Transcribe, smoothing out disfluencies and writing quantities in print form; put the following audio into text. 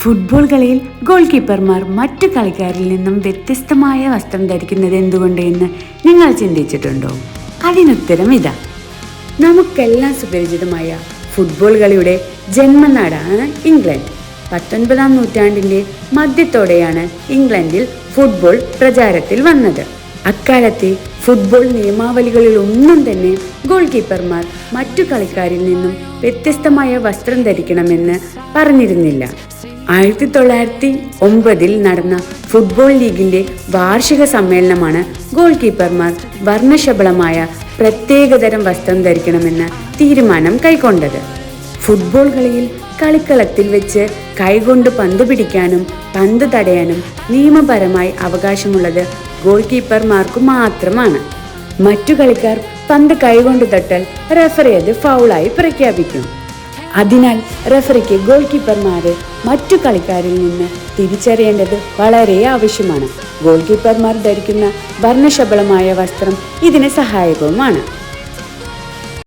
Football കളിയിൽ goal കീപ്പർമാർ മറ്റു കളിക്കാരിൽ നിന്നും വ്യത്യസ്തമായ വസ്ത്രം ധരിക്കുന്നത് എന്തുകൊണ്ട് എന്ന് നിങ്ങൾ ചിന്തിച്ചിട്ടുണ്ടോ? അതിനുത്തരം ഇതാ. നമുക്കെല്ലാം സുപരിചിതമായ ഫുട്ബോൾ കളിയുടെ ജന്മനാടാണ് ഇംഗ്ലണ്ട്. 19-ാം നൂറ്റാണ്ടിൻ്റെ മധ്യത്തോടെയാണ് ഇംഗ്ലണ്ടിൽ ഫുട്ബോൾ പ്രചാരത്തിൽ വന്നത്. അക്കാലത്തെ ഫുട്ബോൾ നിയമാവലികളിൽ ഒന്നും തന്നെ ഗോൾ കീപ്പർമാർ മറ്റു കളിക്കാരിൽ നിന്നും വ്യത്യസ്തമായ വസ്ത്രം ധരിക്കണമെന്ന് പറഞ്ഞിരുന്നില്ല. 1909 നടന്ന ഫുട്ബോൾ ലീഗിന്റെ വാർഷിക സമ്മേളനമാണ് ഗോൾ കീപ്പർമാർ വർണ്ണശബളമായ പ്രത്യേകതരം വസ്ത്രം ധരിക്കണമെന്ന തീരുമാനം കൈക്കൊണ്ടത്. ഫുട്ബോൾ കളിയിൽ കളിക്കളത്തിൽ വെച്ച് കൈകൊണ്ട് പന്ത് പിടിക്കാനും പന്ത് തടയാനും നിയമപരമായി അവകാശമുള്ളത് ഗോൾ കീപ്പർമാർക്ക് മാത്രമാണ്. മറ്റു കളിക്കാർ പന്ത് കൈകൊണ്ട് തൊട്ടാൽ റെഫറി അത് ഫൗളായി പ്രഖ്യാപിക്കും. അതിനാൽ റെഫറിക്ക് ഗോൾ കീപ്പർമാരെ മറ്റു കളിക്കാരിൽ നിന്ന് തിരിച്ചറിയേണ്ടത് വളരെ ആവശ്യമാണ്. ഗോൾ കീപ്പർമാർ ധരിക്കുന്ന വർണ്ണശബളമായ വസ്ത്രം ഇതിന് സഹായകവുമാണ്.